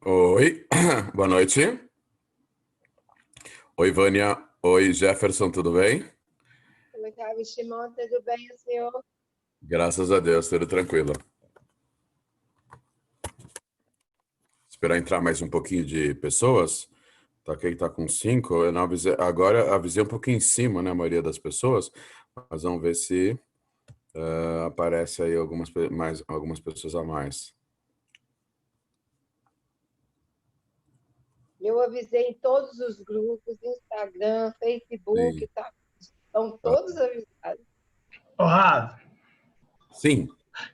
Oi, boa noite. Oi, Vânia. Oi, Jefferson, tudo bem? Como está, Shimon? Tudo bem, o senhor? Graças a Deus, tudo tranquilo. Esperar entrar mais um pouquinho de pessoas. Tá aqui, tá com 5. Eu não avisei, agora avisei um pouquinho em cima, né, a maioria das pessoas. Mas vamos ver se aparece aí algumas pessoas a mais. Eu avisei em todos os grupos, Instagram, Facebook, Sim. tá? Estão Ah, todos avisados. Ô, Rav, sim,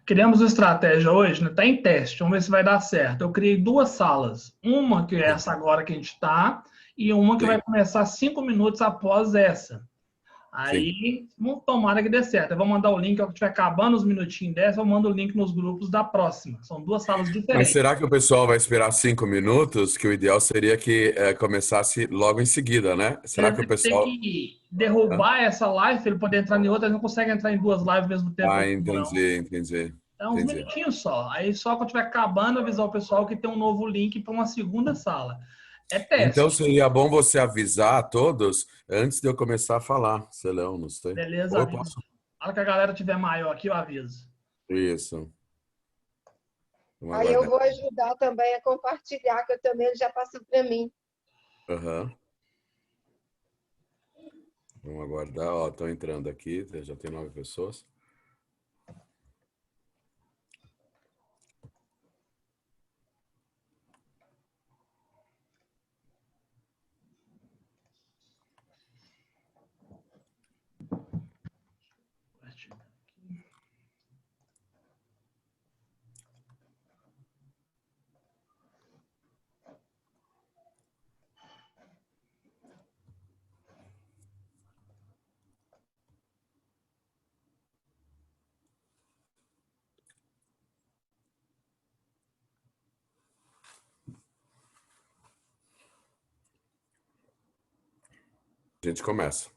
criamos uma estratégia hoje, né? Tá em teste, vamos ver se vai dar certo. Eu criei duas salas. Uma que é essa agora que a gente está, e uma que vai sim, começar 5 minutos após essa. sim. Aí, tomara que dê certo. Eu vou mandar o link, ao que estiver acabando os minutinhos dessa, eu mando o link nos grupos da próxima. São duas salas Mas diferentes. será que o pessoal vai esperar 5 minutos? Que o ideal seria que começasse logo em seguida, né? Será Ele que o vai ter pessoal... que Hã? derrubar essa live, ele poder entrar em outra, ele não consegue entrar em duas lives ao mesmo tempo, Ah, não. entendi. É uns Entendi. minutinhos só. Aí só quando estiver acabando, avisar o pessoal que tem um novo link para uma segunda sala. É Então teste. seria bom você avisar a todos antes de eu começar a falar, Celão, não sei. Beleza, Ou eu aviso. posso. Na hora que a galera tiver maior aqui, eu aviso. Isso. Vamos Aí eu aguardar. vou ajudar também a compartilhar, que eu também já passou para mim. Aham. Vamos aguardar. Ó, estão entrando aqui, já tem 9 pessoas. A gente começa.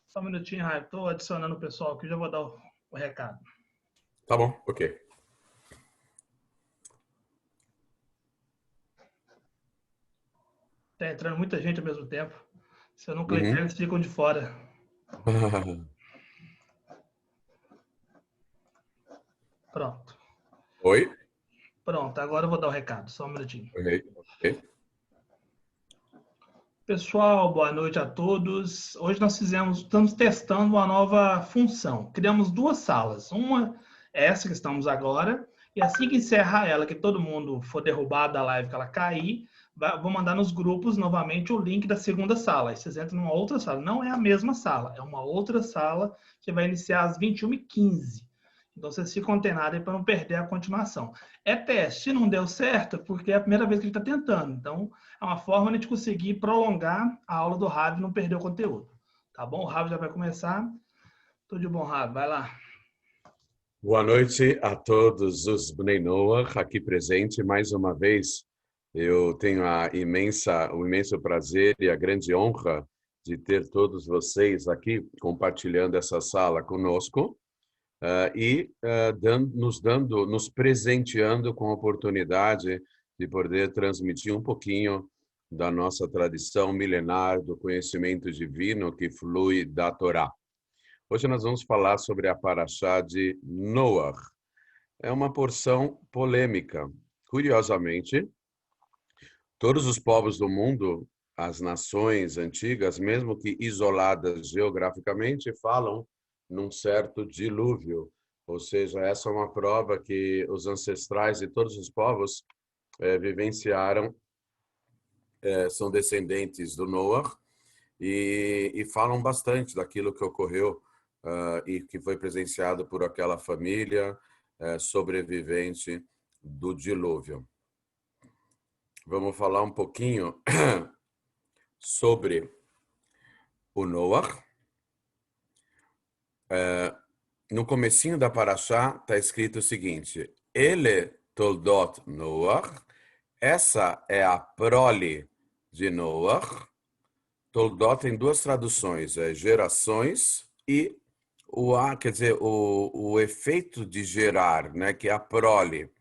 Só um minutinho, Raio. Estou adicionando o pessoal aqui, já vou dar o recado. Tá bom, ok. Está entrando muita gente ao mesmo tempo. Se eu não clicar, Uhum. eles ficam de fora. Pronto. Oi? Pronto, agora eu vou dar o recado. Só um minutinho. Ok. Pessoal, boa noite a todos. Hoje estamos testando uma nova função. Criamos duas salas. Uma é essa que estamos agora, e assim que encerrar ela, que todo mundo for derrubado da live, que ela cair, vou mandar nos grupos novamente o link da segunda sala. Aí vocês entram numa outra sala. Não é a mesma sala, é uma outra sala que vai iniciar às 21h15. Então vocês ficam antenados aí para não perder a continuação. É teste, se não deu certo, porque é a primeira vez que a gente está tentando. Então, é uma forma de a gente conseguir prolongar a aula do Rav e não perder o conteúdo. Tá bom? O Rav já vai começar. Tudo de bom, Rav. Vai lá. Boa noite a todos os Bnei Noach aqui presente. Mais uma vez, eu tenho o imenso prazer e a grande honra de ter todos vocês aqui compartilhando essa sala conosco nos presenteando com a oportunidade de poder transmitir um pouquinho da nossa tradição milenar do conhecimento divino que flui da Torá. Hoje nós vamos falar sobre a Parashá de Noach. É uma porção polêmica. Curiosamente, todos os povos do mundo, as nações antigas, mesmo que isoladas geograficamente, falam num certo dilúvio. Ou seja, essa é uma prova que os ancestrais de todos os povos vivenciaram, são descendentes do Noah e falam bastante daquilo que ocorreu e que foi presenciado por aquela família sobrevivente do dilúvio. Vamos falar um pouquinho sobre o Noah. No comecinho da Parashá está escrito o seguinte: Ele toldot Noach. Essa é a prole de Noach. Toldot tem duas traduções, gerações e quer dizer, o efeito de gerar, né, que é a prole.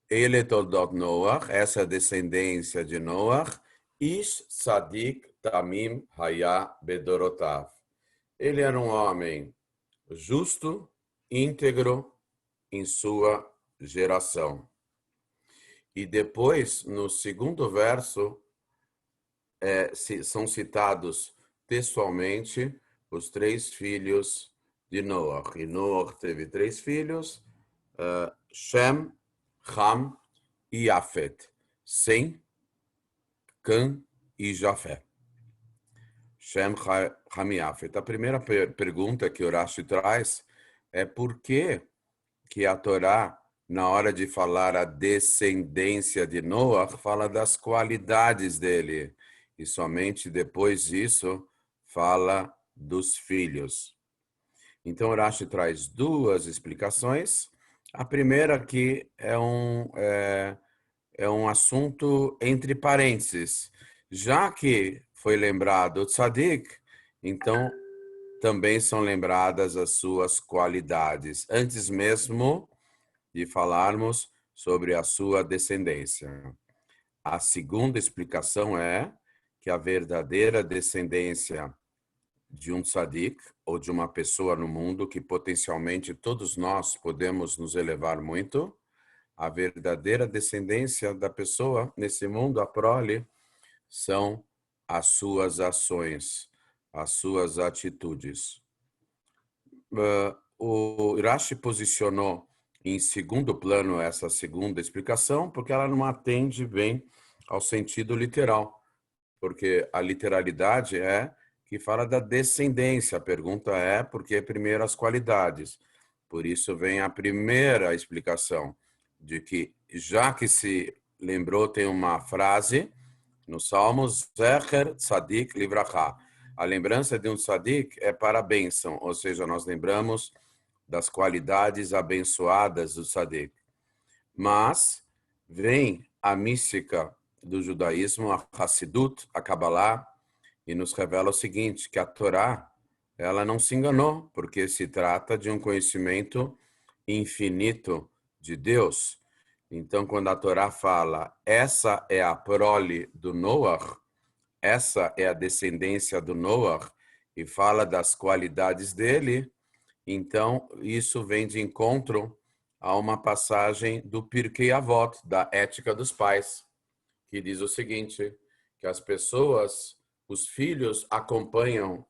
Ele toldot Noach, essa é a descendência de Noach, Ish Tzadik Tamim Haya Bedorotav. Ele era um homem justo, íntegro em sua geração. E depois, no segundo verso, são citados textualmente os 3 filhos de Noach. E Noach teve 3 filhos, Shem, Ham e Yafet. Sem, Cã e Jafé. Shem, Ham e Yafet. A primeira pergunta que Urashi traz é por que a Torá, na hora de falar a descendência de Noach, fala das qualidades dele. E somente depois disso fala dos filhos. Então, Urashi traz 2 explicações. A primeira aqui é um assunto entre parênteses. Já que foi lembrado o Tzadik, então também são lembradas as suas qualidades, antes mesmo de falarmos sobre a sua descendência. A segunda explicação é que a verdadeira descendência de um tzadik ou de uma pessoa no mundo, que potencialmente todos nós podemos nos elevar muito, a verdadeira descendência da pessoa nesse mundo, a prole, são as suas ações, as suas atitudes. O Urashi posicionou em segundo plano essa segunda explicação, porque ela não atende bem ao sentido literal, porque a literalidade é que fala da descendência. A pergunta é por que primeiro as qualidades? Por isso vem a primeira explicação, de que já que se lembrou, tem uma frase no Salmos, Zecher Tzadik Livracha. A lembrança de um tzadik é para a bênção, ou seja, nós lembramos das qualidades abençoadas do tzadik. Mas vem a mística do judaísmo, a Hassidut, a Kabbalah, e nos revela o seguinte, que a Torá, ela não se enganou, porque se trata de um conhecimento infinito de Deus. Então, quando a Torá fala, essa é a prole do Noach, essa é a descendência do Noach, e fala das qualidades dele, então isso vem de encontro a uma passagem do Pirkei Avot, da Ética dos Pais, que diz o seguinte, que as pessoas, os filhos acompanham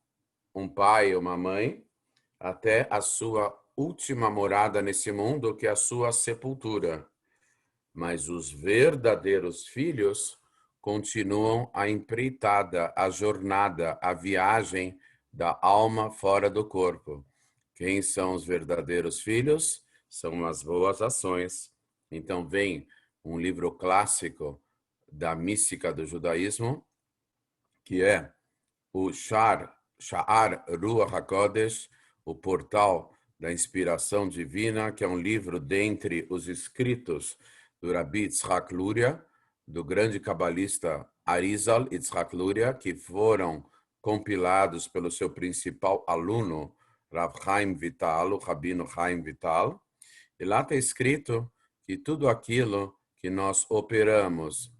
um pai ou uma mãe até a sua última morada nesse mundo, que é a sua sepultura. Mas os verdadeiros filhos continuam a empreitada, a jornada, a viagem da alma fora do corpo. Quem são os verdadeiros filhos? São as boas ações. Então vem um livro clássico da mística do judaísmo, que é o Sha'ar Ruach HaKodesh, o portal da inspiração divina, que é um livro dentre os escritos do Rabbi Yitzhak Luria, do grande cabalista Arizal Yitzhak Luria, que foram compilados pelo seu principal aluno, Rav Chaim Vital, o Rabino Chaim Vital. E lá está escrito que tudo aquilo que nós operamos,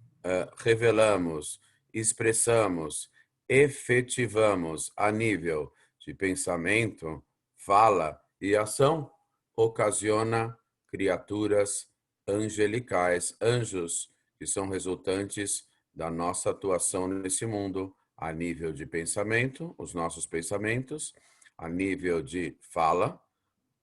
revelamos, expressamos, efetivamos a nível de pensamento, fala e ação, ocasiona criaturas angelicais, anjos, que são resultantes da nossa atuação nesse mundo, a nível de pensamento, os nossos pensamentos, a nível de fala,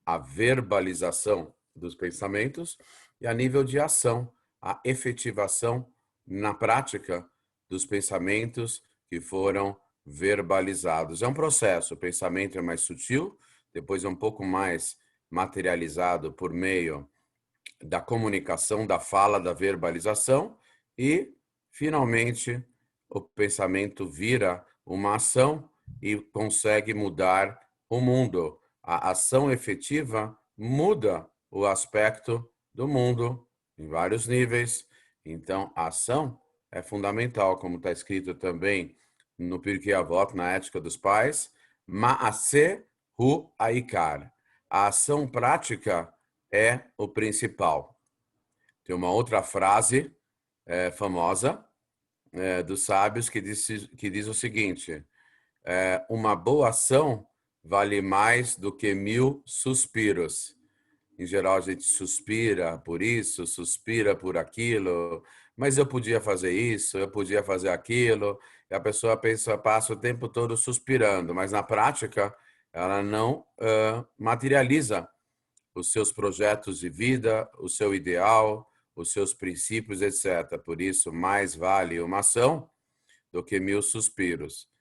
a verbalização dos pensamentos, e a nível de ação, a efetivação na prática dos pensamentos que foram verbalizados. É um processo, o pensamento é mais sutil, depois é um pouco mais materializado por meio da comunicação, da fala, da verbalização, e, finalmente, o pensamento vira uma ação e consegue mudar o mundo. A ação efetiva muda o aspecto do mundo em vários níveis. Então, a ação é fundamental, como está escrito também no Pirkei Avot, na Ética dos Pais. Ma'aseh hu aikar. A ação prática é o principal. Tem uma outra frase famosa dos sábios que diz o seguinte: uma boa ação vale mais do que 1000 suspiros. Em geral, a gente suspira por isso, suspira por aquilo, mas eu podia fazer isso, eu podia fazer aquilo, e a pessoa passa o tempo todo suspirando, mas na prática ela não materializa os seus projetos de vida, o seu ideal, os seus princípios, etc. Por isso, mais vale uma ação do que 1000 suspiros.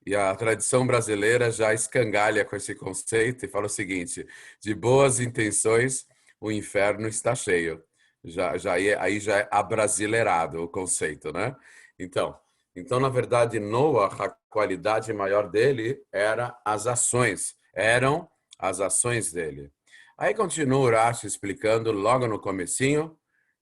E a tradição brasileira já escangalha com esse conceito e fala o seguinte: de boas intenções, o inferno está cheio. Aí já é abrasileirado o conceito, né? Então, na verdade, Noah, a qualidade maior dele eram as ações dele. Aí continua o Urashi explicando logo no comecinho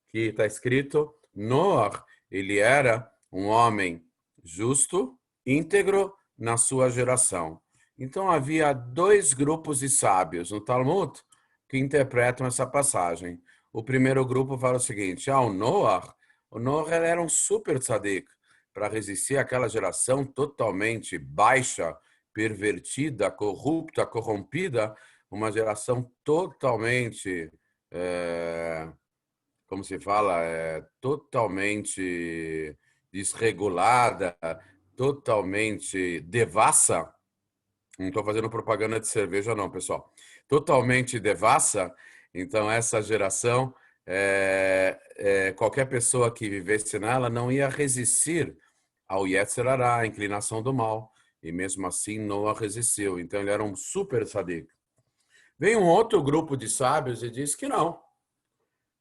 que está escrito: Noah, ele era um homem justo, íntegro na sua geração. Então havia 2 grupos de sábios no Talmud que interpretam essa passagem. O primeiro grupo fala o seguinte: o Noah era um super tzadik para resistir àquela geração totalmente baixa, pervertida, corrupta, corrompida, uma geração totalmente, como se fala, totalmente desregulada, totalmente devassa. Não estou fazendo propaganda de cerveja não, pessoal. Totalmente devassa. Então, essa geração, qualquer pessoa que vivesse nela não ia resistir ao Yetzer Hará, a inclinação do mal. E mesmo assim, Noah resistiu. Então, ele era um super tzadik. Vem um outro grupo de sábios e diz que não.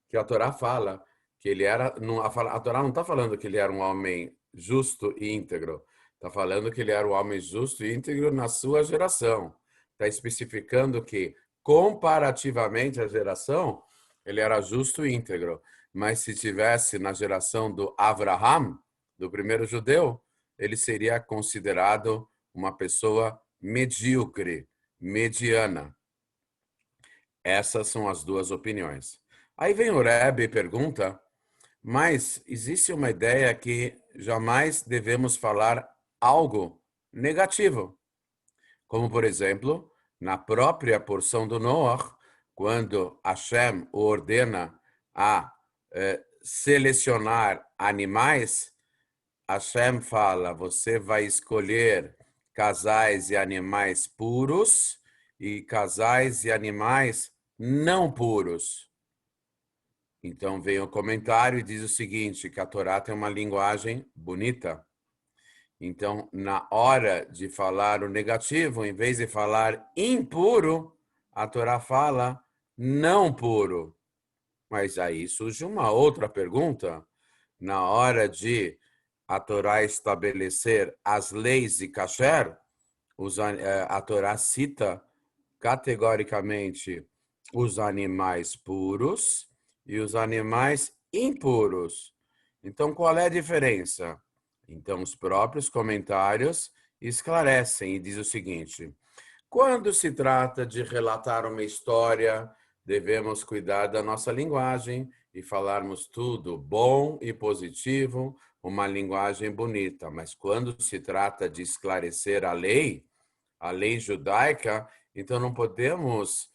Que a Torá fala que ele era... A Torá não está falando que ele era um homem justo e íntegro. Está falando que ele era um homem justo e íntegro na sua geração. Está especificando que, comparativamente à geração, ele era justo e íntegro. Mas se tivesse na geração do Avraham, do primeiro judeu, ele seria considerado uma pessoa medíocre, mediana. Essas são as 2 opiniões. Aí vem o Rebbe e pergunta: mas existe uma ideia que jamais devemos falar algo negativo. Como, por exemplo, na própria porção do Noah, quando Hashem o ordena a selecionar animais, Hashem fala: você vai escolher casais e animais puros e casais e animais não puros. Então vem o comentário e diz o seguinte, que a Torá tem uma linguagem bonita. Então, na hora de falar o negativo, em vez de falar impuro, a Torá fala não puro. Mas aí surge uma outra pergunta. Na hora de a Torá estabelecer as leis de kasher, a Torá cita categoricamente os animais puros e os animais impuros. Então, qual é a diferença? Então, os próprios comentários esclarecem e diz o seguinte: quando se trata de relatar uma história, devemos cuidar da nossa linguagem e falarmos tudo bom e positivo, uma linguagem bonita. Mas quando se trata de esclarecer a lei judaica, então não podemos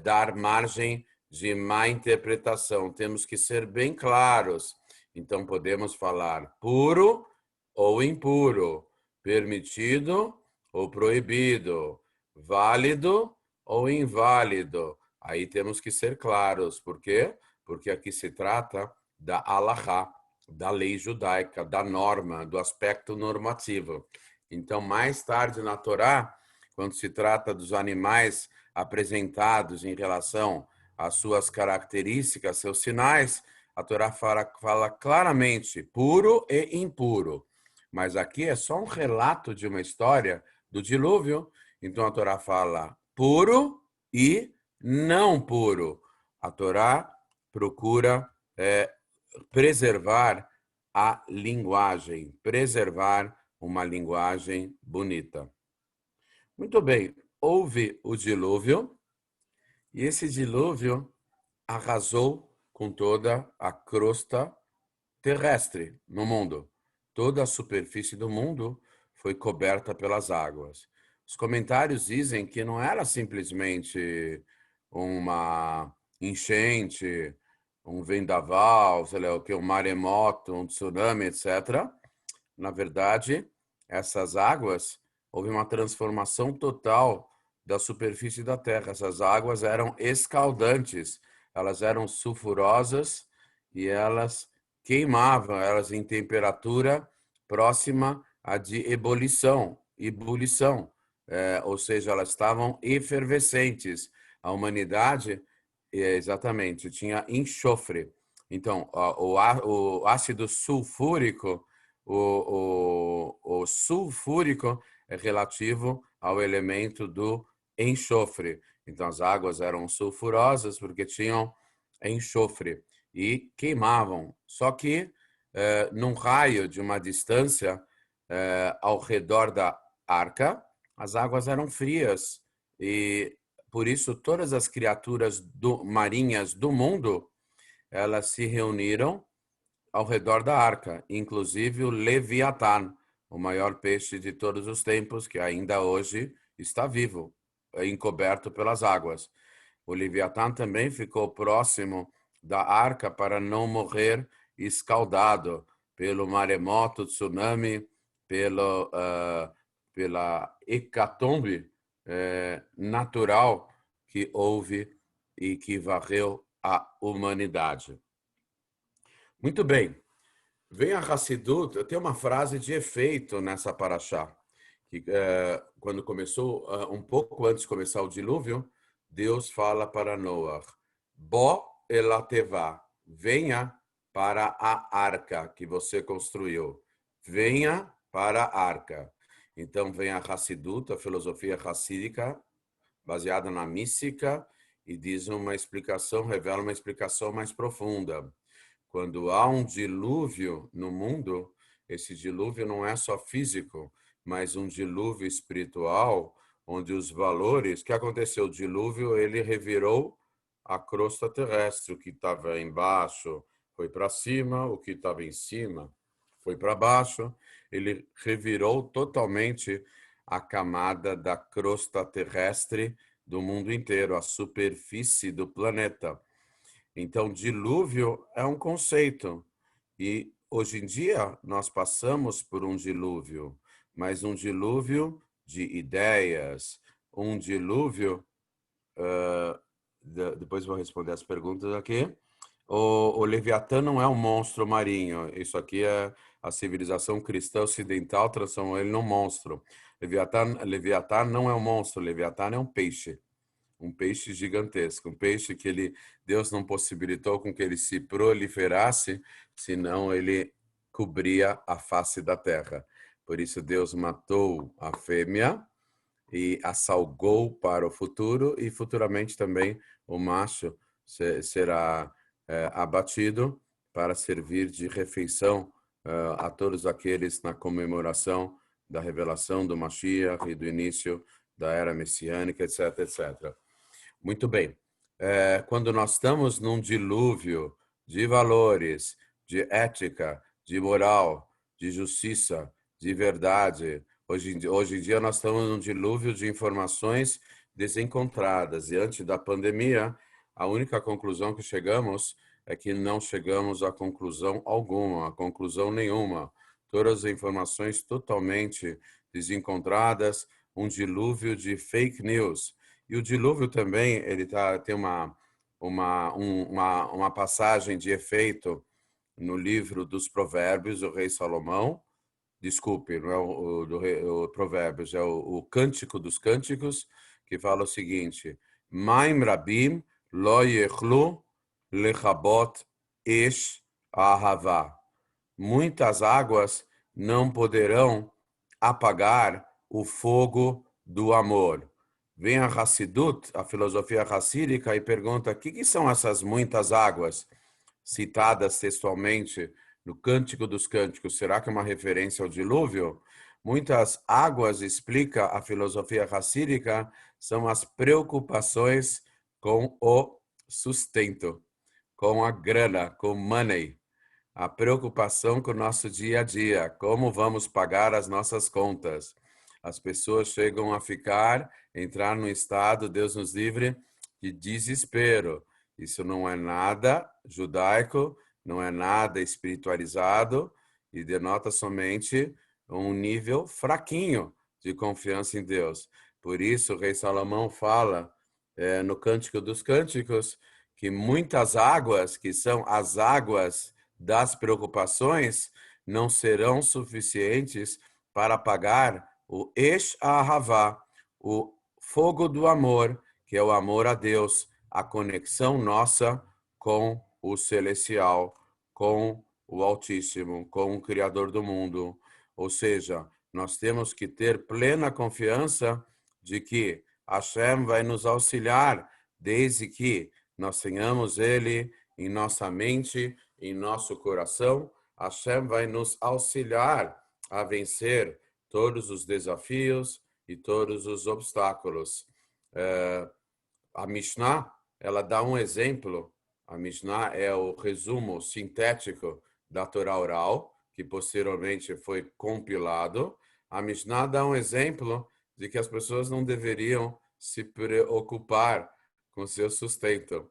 dar margem de má interpretação. Temos que ser bem claros. Então podemos falar puro ou impuro, permitido ou proibido, válido ou inválido. Aí temos que ser claros. Por quê? Porque aqui se trata da halahá, da lei judaica, da norma, do aspecto normativo. Então, mais tarde na Torá, quando se trata dos animais apresentados em relação às suas características, seus sinais, a Torá fala claramente puro e impuro. Mas aqui é só um relato de uma história do dilúvio. Então a Torá fala puro e não puro. A Torá procura preservar a linguagem, preservar uma linguagem bonita. Muito bem. houve o dilúvio, e esse dilúvio arrasou com toda a crosta terrestre no mundo. Toda a superfície do mundo foi coberta pelas águas. Os comentários dizem que não era simplesmente uma enchente, um vendaval, sei lá o que, um maremoto, um tsunami, etc. Na verdade, essas águas, houve uma transformação total da superfície da Terra. Essas águas eram escaldantes, elas eram sulfurosas e elas queimavam, elas em temperatura próxima à de ebulição, ou seja, elas estavam efervescentes. A humanidade, exatamente, tinha enxofre. Então, o ácido sulfúrico, o sulfúrico é relativo ao elemento do enxofre. Então, as águas eram sulfurosas porque tinham enxofre e queimavam. Só que, num raio de uma distância ao redor da arca, as águas eram frias e, por isso, todas as criaturas marinhas do mundo, elas se reuniram ao redor da arca, inclusive o Leviatã, o maior peixe de todos os tempos, que ainda hoje está vivo, encoberto pelas águas. O Leviatã também ficou próximo da arca para não morrer escaldado pelo maremoto, tsunami, pela hecatombe natural que houve e que varreu a humanidade. Muito bem. Vem a Hassidut, tem uma frase de efeito nessa paraxá, que quando começou, um pouco antes de começar o dilúvio, Deus fala para Noah, Bo elatevá, venha para a arca que você construiu. Venha para a arca. Então vem a Hassidut, a filosofia hassídica, baseada na mística, e diz uma explicação, revela uma explicação mais profunda. Quando há um dilúvio no mundo, esse dilúvio não é só físico, mas um dilúvio espiritual, onde os valores... O que aconteceu? O dilúvio, ele revirou a crosta terrestre. O que estava embaixo foi para cima, o que estava em cima foi para baixo. Ele revirou totalmente a camada da crosta terrestre do mundo inteiro, a superfície do planeta. Então, dilúvio é um conceito e hoje em dia nós passamos por um dilúvio, mas um dilúvio de ideias, um dilúvio... depois vou responder as perguntas aqui. O Leviatã não é um monstro marinho, isso aqui é a civilização cristã ocidental transformou ele num monstro. Leviatã não é um monstro, Leviatã é um peixe gigantesco, um peixe que Deus não possibilitou com que ele se proliferasse, senão ele cobria a face da terra. Por isso Deus matou a fêmea e a salgou para o futuro, e futuramente também o macho será abatido para servir de refeição a todos aqueles na comemoração da revelação do Mashiach e do início da era messiânica, etc, etc. Muito bem. Quando nós estamos num dilúvio de valores, de ética, de moral, de justiça, de verdade, hoje em dia nós estamos num dilúvio de informações desencontradas. E antes da pandemia, a única conclusão que chegamos é que não chegamos a conclusão alguma, a conclusão nenhuma. Todas as informações totalmente desencontradas, um dilúvio de fake news. E o dilúvio também, ele tem uma passagem de efeito no livro dos Provérbios, do rei Salomão. Desculpe, não é o Provérbios, é o Cântico dos Cânticos, que fala o seguinte: Maim rabim lo yechlu lechabot esh ahavá. Muitas águas não poderão apagar o fogo do amor. Vem a Hassidut, a filosofia hassídica, e pergunta: o que são essas muitas águas citadas textualmente no Cântico dos Cânticos? Será que é uma referência ao dilúvio? Muitas águas, explica a filosofia hassídica, são as preocupações com o sustento, com a grana, com money. A preocupação com o nosso dia a dia, como vamos pagar as nossas contas. As pessoas chegam a entrar num estado, Deus nos livre, de desespero. Isso não é nada judaico, não é nada espiritualizado e denota somente um nível fraquinho de confiança em Deus. Por isso, o rei Salomão fala no Cântico dos Cânticos que muitas águas, que são as águas das preocupações, não serão suficientes para apagar o Esh Ahavá, o fogo do amor, que é o amor a Deus, a conexão nossa com o celestial, com o Altíssimo, com o Criador do mundo. Ou seja, nós temos que ter plena confiança de que Hashem vai nos auxiliar, desde que nós tenhamos Ele em nossa mente, em nosso coração. Hashem vai nos auxiliar a vencer todos os desafios e todos os obstáculos. A Mishnah, ela dá um exemplo. A Mishnah é o resumo sintético da Torá oral, que posteriormente foi compilado. A Mishnah dá um exemplo de que as pessoas não deveriam se preocupar com seu sustento.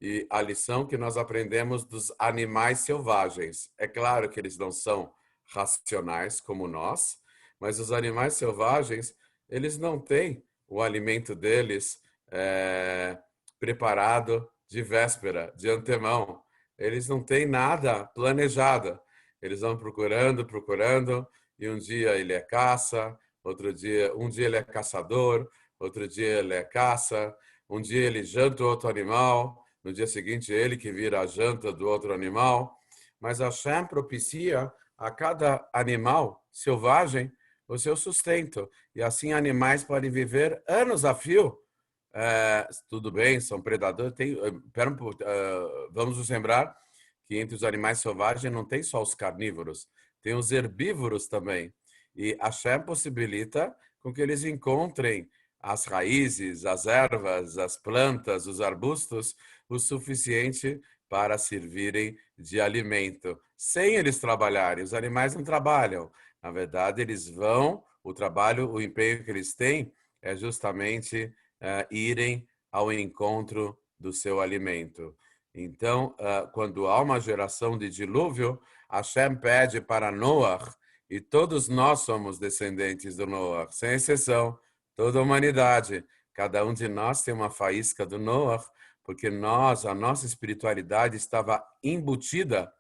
E a lição que nós aprendemos dos animais selvagens. É claro que eles não são racionais como nós, mas os animais selvagens, eles não têm o alimento deles preparado de véspera, de antemão. Eles não têm nada planejado. Eles vão procurando, e um dia ele é caça, um dia ele é caçador, outro dia ele é caça, um dia ele janta outro animal, no dia seguinte ele que vira a janta do outro animal. Mas Hashem propicia a cada animal selvagem o seu sustento. E assim animais podem viver anos a fio. Tudo bem, são predadores. Vamos nos lembrar que entre os animais selvagens não tem só os carnívoros, tem os herbívoros também. E Hashem possibilita com que eles encontrem as raízes, as ervas, as plantas, os arbustos, o suficiente para servirem de alimento, sem eles trabalharem. Os animais não trabalham. Na verdade, eles vão, o empenho que eles têm é justamente irem ao encontro do seu alimento. Então, quando há uma geração de dilúvio, Hashem pede para Noah, e todos nós somos descendentes do Noah, sem exceção, toda a humanidade. Cada um de nós tem uma faísca do Noah, porque a nossa espiritualidade estava embutida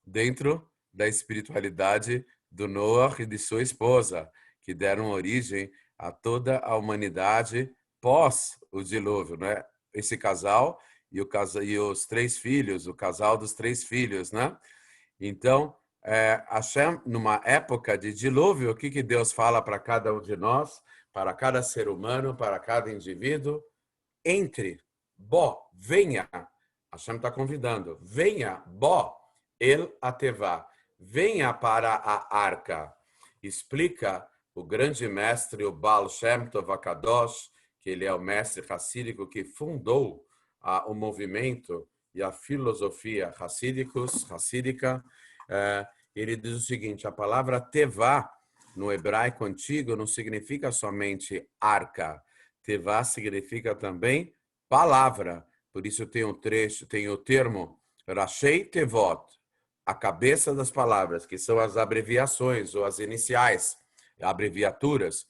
dentro da espiritualidade do Noah e de sua esposa, que deram origem a toda a humanidade pós o dilúvio, né? Esse casal e os 3 filhos, o casal dos 3 filhos, né? Então, Hashem, numa época de dilúvio, o que Deus fala para cada um de nós, para cada ser humano, para cada indivíduo? Venha. Hashem está convidando. Venha, El Atevá. Venha para a arca. Explica o grande mestre, o Baal Shem Tov HaKadosh, que ele é o mestre racídico que fundou o movimento e a filosofia racídica. Ele diz o seguinte: a palavra tevá no hebraico antigo não significa somente arca. Tevá significa também palavra. Por isso tem o termo Rashei Tevot, a cabeça das palavras, que são as abreviações ou as iniciais, abreviações,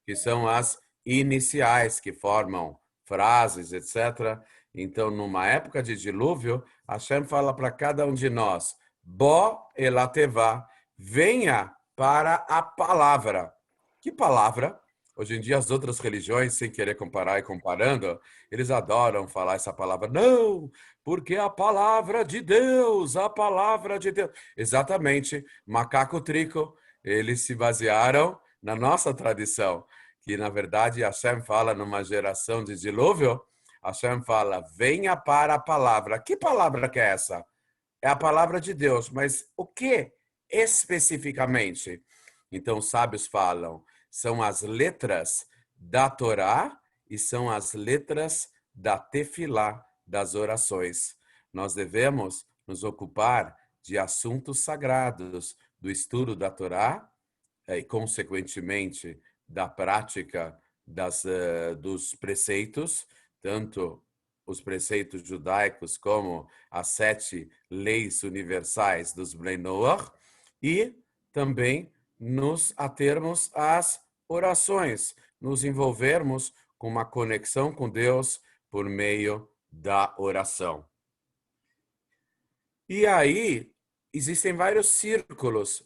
que são as iniciais que formam frases, etc. Então, numa época de dilúvio, Hashem fala para cada um de nós: elatevá, venha para a palavra. Que palavra? Hoje em dia, as outras religiões, sem querer comparar e comparando, eles adoram falar essa palavra. Não, porque a palavra de Deus. Exatamente, macaco trico, eles se basearam na nossa tradição, que na verdade Hashem fala numa geração de dilúvio, Hashem fala: venha para a palavra. Que palavra que é essa? É a palavra de Deus, mas o que especificamente? Então, os sábios falam, são as letras da Torá e são as letras da Tefilá, das orações. Nós devemos nos ocupar de assuntos sagrados, do estudo da Torá e, consequentemente, da prática dos preceitos, tanto os preceitos judaicos como as 7 leis universais dos Bnei Noach, e também nos atermos às orações, nos envolvermos com uma conexão com Deus por meio da oração. E aí, existem vários círculos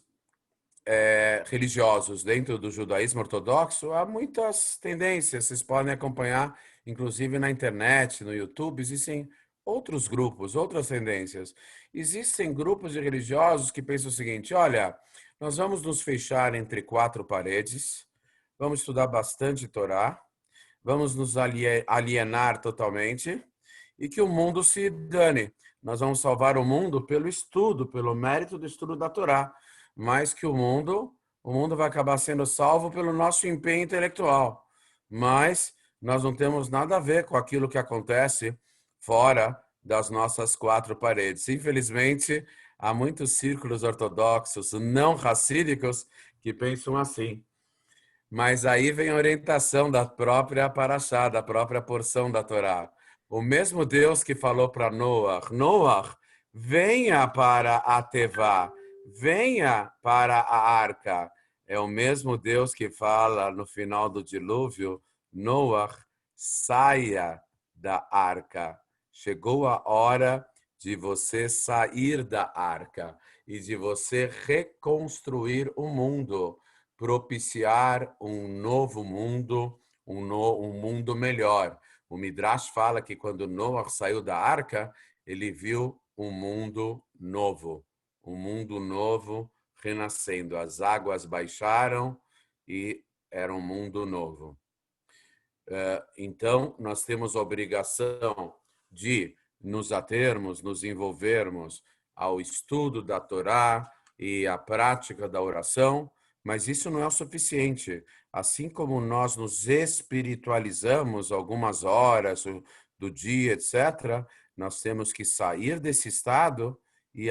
religiosos dentro do judaísmo ortodoxo. Há muitas tendências, vocês podem acompanhar, inclusive na internet, no YouTube, existem outros grupos, outras tendências. Existem grupos de religiosos que pensam o seguinte: olha, nós vamos nos fechar entre 4 paredes, vamos estudar bastante Torá, vamos nos alienar totalmente e que o mundo se dane. Nós vamos salvar o mundo pelo estudo, pelo mérito do estudo da Torá, mas que o mundo vai acabar sendo salvo pelo nosso empenho intelectual. Mas nós não temos nada a ver com aquilo que acontece fora das nossas 4 paredes. Infelizmente, há muitos círculos ortodoxos não racídicos que pensam assim. Mas aí vem a orientação da própria paraxá, da própria porção da Torá. O mesmo Deus que falou para Noach, venha para a Tevá, venha para a arca. É o mesmo Deus que fala no final do dilúvio, Noach, saia da arca. Chegou a hora de você sair da arca e de você reconstruir o mundo, propiciar um novo mundo, um mundo melhor. O Midrash fala que quando Noah saiu da arca, ele viu um mundo novo renascendo. As águas baixaram e era um mundo novo. Então, nós temos a obrigação de nos atermos, nos envolvermos ao estudo da Torá e à prática da oração, mas isso não é o suficiente. Assim como nós nos espiritualizamos algumas horas do dia, etc., nós temos que sair desse estado e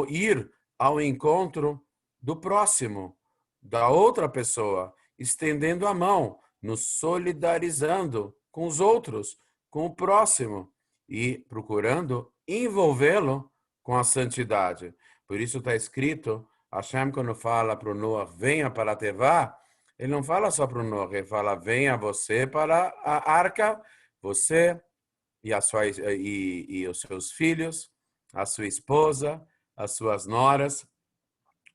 ir ao encontro do próximo, da outra pessoa, estendendo a mão, nos solidarizando com os outros, com o próximo e procurando envolvê-lo com a santidade. Por isso está escrito, Hashem, quando fala para o Noah, venha para a Tevá, ele não fala só para o Noah, ele fala, venha você para a arca, você e os seus filhos, a sua esposa, as suas noras.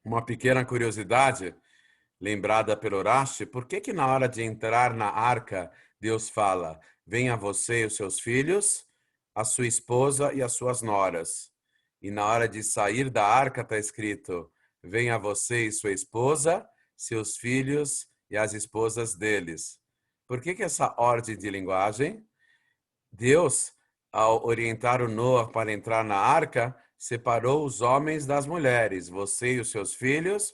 Uma pequena curiosidade, lembrada pelo Rashi, por que na hora de entrar na arca, Deus fala, venha você e os seus filhos, a sua esposa e as suas noras. E na hora de sair da arca está escrito, venha você e sua esposa, seus filhos e as esposas deles. Por que essa ordem de linguagem? Deus, ao orientar o Noah para entrar na arca, separou os homens das mulheres, você e os seus filhos,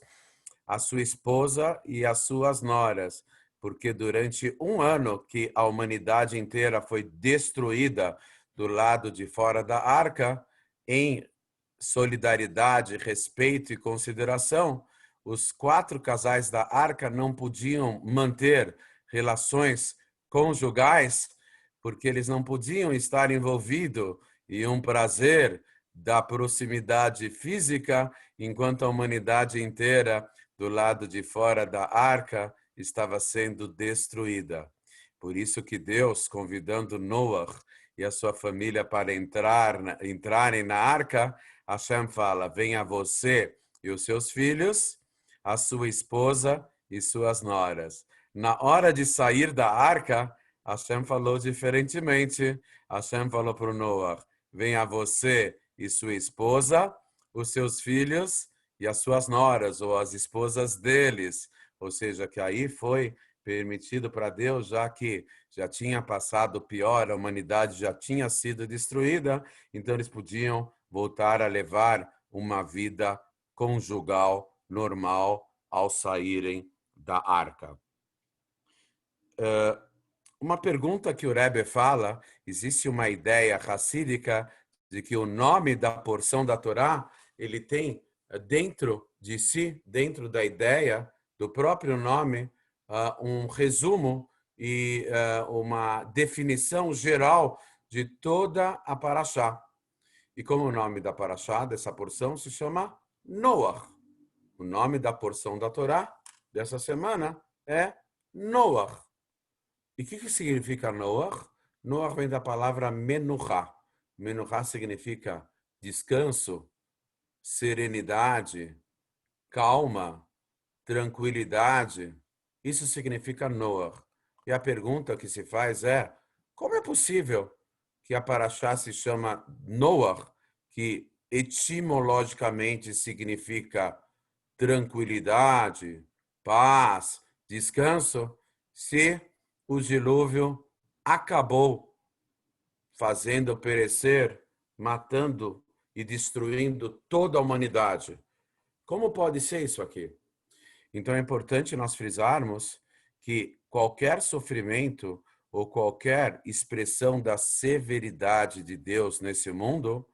a sua esposa e as suas noras, porque durante 1 ano que a humanidade inteira foi destruída do lado de fora da arca, em solidariedade, respeito e consideração, os 4 casais da arca não podiam manter relações conjugais, porque eles não podiam estar envolvidos em um prazer da proximidade física, enquanto a humanidade inteira do lado de fora da arca estava sendo destruída. Por isso que Deus, convidando Noah e a sua família para entrarem na arca, Hashem fala, venha você e os seus filhos, a sua esposa e suas noras. Na hora de sair da arca, Hashem falou diferentemente. Hashem falou para o Noah, venha você e sua esposa, os seus filhos e as suas noras, ou as esposas deles. Ou seja, que aí foi permitido para Deus, já que já tinha passado o pior, a humanidade já tinha sido destruída, então eles podiam voltar a levar uma vida conjugal normal ao saírem da arca. uma pergunta que o Rebbe fala, existe uma ideia hassídica de que o nome da porção da Torá, ele tem dentro de si, dentro da ideia do próprio nome, um resumo e uma definição geral de toda a Parashá. E como o nome da Parashá, dessa porção, se chama Noach. O nome da porção da Torá dessa semana é Noach. E o que significa Noach? Noach vem da palavra menuchá. Menuchá significa descanso, serenidade, calma, tranquilidade. Isso significa Noach. E a pergunta que se faz é: como é possível que a Parashá se chama Noach, que etimologicamente significa tranquilidade, paz, descanso, se o dilúvio acabou fazendo perecer, matando e destruindo toda a humanidade? Como pode ser isso aqui? Então é importante nós frisarmos que qualquer sofrimento ou qualquer expressão da severidade de Deus nesse mundo,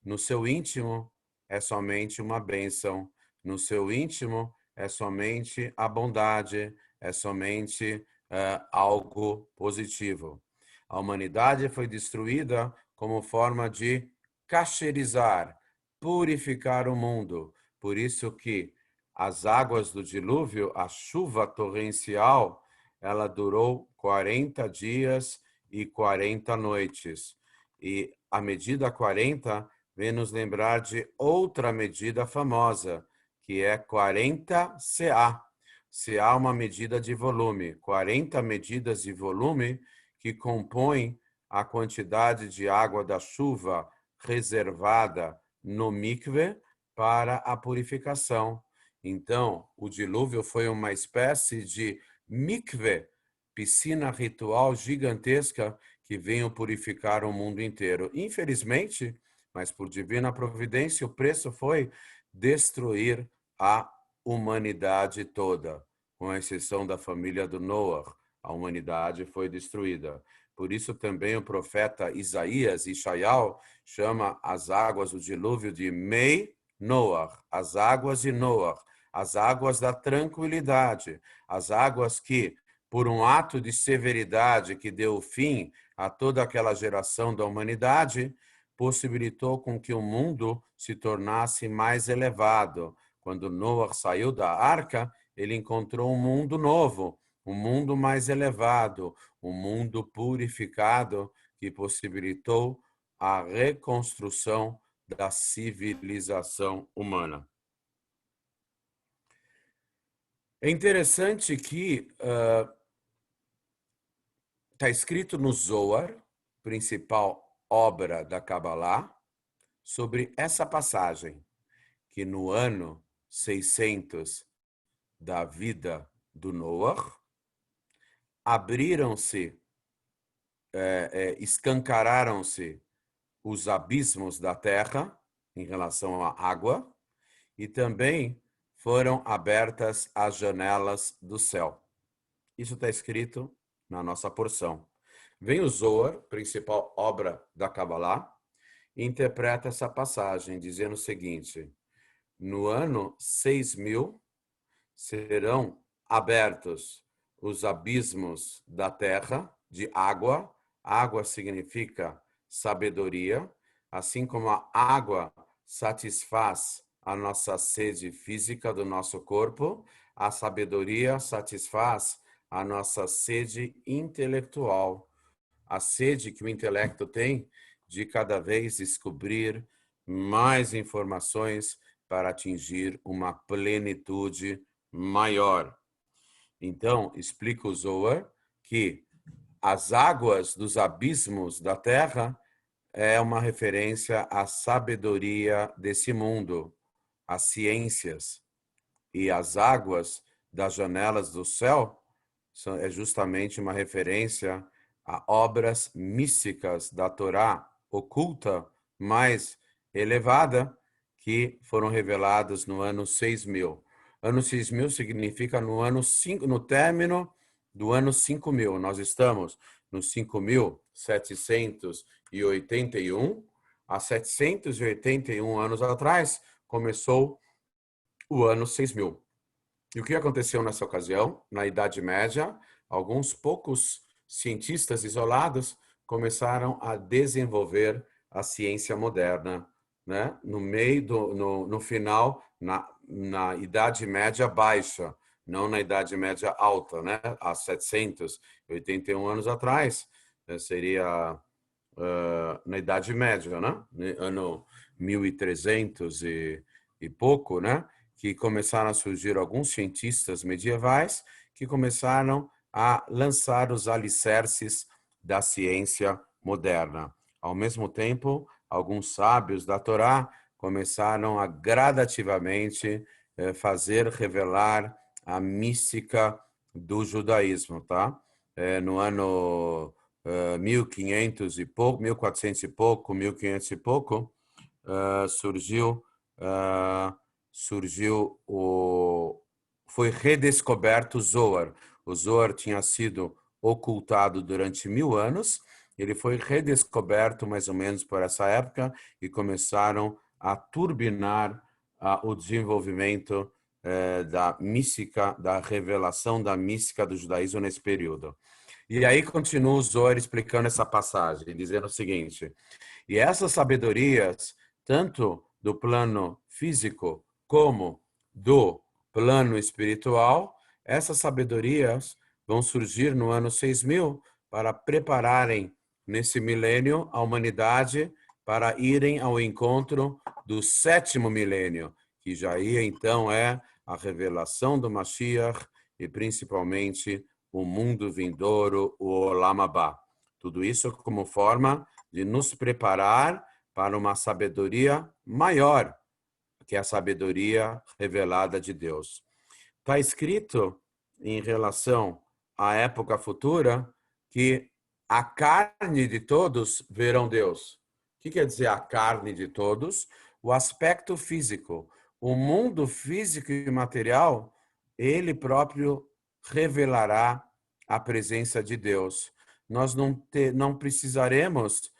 no seu íntimo é somente uma bênção, no seu íntimo é somente a bondade, é somente algo positivo. A humanidade foi destruída como forma de cacherizar, purificar o mundo. Por isso que as águas do dilúvio, a chuva torrencial, ela durou 40 dias e 40 noites. E a medida 40 vem nos lembrar de outra medida famosa, que é 40 CA. CA é uma medida de volume, 40 medidas de volume que compõem a quantidade de água da chuva reservada no mikve para a purificação. Então, o dilúvio foi uma espécie de mikve, piscina ritual gigantesca que veio purificar o mundo inteiro. Infelizmente, mas por divina providência, o preço foi destruir a humanidade toda, com exceção da família do Noach. A humanidade foi destruída. Por isso também o profeta Isaías, Ishaial, chama as águas do dilúvio de Mei Noach, as águas de Noach, as águas da tranquilidade, as águas que, por um ato de severidade que deu fim a toda aquela geração da humanidade, possibilitou com que o mundo se tornasse mais elevado. Quando Noach saiu da arca, ele encontrou um mundo novo, um mundo mais elevado, um mundo purificado que possibilitou a reconstrução da civilização humana. É interessante que está escrito no Zohar, principal obra da Kabbalah, sobre essa passagem, que no ano 600 da vida do Noach, abriram-se, escancararam-se os abismos da terra em relação à água e também foram abertas as janelas do céu. Isso está escrito na nossa porção. Vem o Zohar, principal obra da Kabbalah, e interpreta essa passagem dizendo o seguinte: no ano 6000 serão abertos os abismos da terra de água. Água significa sabedoria, assim como a água satisfaz a nossa sede física do nosso corpo, a sabedoria satisfaz a nossa sede intelectual, a sede que o intelecto tem de cada vez descobrir mais informações para atingir uma plenitude maior. Então, explica o Zohar que as águas dos abismos da terra é uma referência à sabedoria desse mundo, às ciências. E as águas das janelas do céu é justamente uma referência a obras místicas da Torá oculta, mais elevada, que foram reveladas no ano 6000. Ano 6000 significa no ano 5, no término do ano 5000. Nós estamos no 5.781. Há 781 anos atrás, começou o ano 6000. E o que aconteceu nessa ocasião? Na Idade Média, alguns poucos cientistas isolados começaram a desenvolver a ciência moderna, né? No final, na Idade Média Baixa, não na Idade Média Alta, né? Há 781 anos atrás, seria na Idade Média, né? Ano 1300 e pouco, né? Que começaram a surgir alguns cientistas medievais que começaram a lançar os alicerces da ciência moderna. Ao mesmo tempo, alguns sábios da Torá começaram a gradativamente fazer revelar a mística do judaísmo, tá? No ano 1500 e pouco, 1400 e pouco, 1500 e pouco, foi redescoberto o Zohar. O Zohar tinha sido ocultado durante 1000 anos, ele foi redescoberto mais ou menos por essa época e começaram a turbinar o desenvolvimento da mística, da revelação da mística do judaísmo nesse período. E aí continua o Zohar explicando essa passagem, dizendo o seguinte: e essas sabedorias, tanto do plano físico como do plano espiritual, essas sabedorias vão surgir no ano 6000 para prepararem nesse milênio a humanidade para irem ao encontro do 7º milênio, que já aí então é a revelação do Mashiach e principalmente o mundo vindouro, o Olam Abá. Tudo isso como forma de nos preparar para uma sabedoria maior, que é a sabedoria revelada de Deus. Está escrito em relação à época futura que a carne de todos verão Deus. O que quer dizer a carne de todos? O aspecto físico. O mundo físico e material, ele próprio revelará a presença de Deus. Nós não precisaremos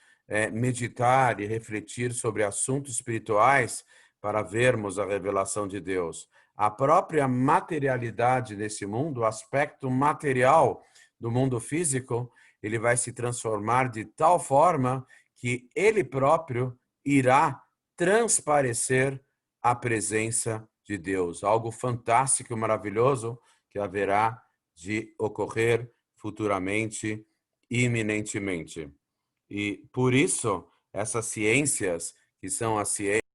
meditar e refletir sobre assuntos espirituais para vermos a revelação de Deus. A própria materialidade desse mundo, o aspecto material do mundo físico, ele vai se transformar de tal forma que ele próprio irá transparecer a presença de Deus. Algo fantástico e maravilhoso que haverá de ocorrer futuramente, iminentemente. E por isso, essas ciências, que são as ciências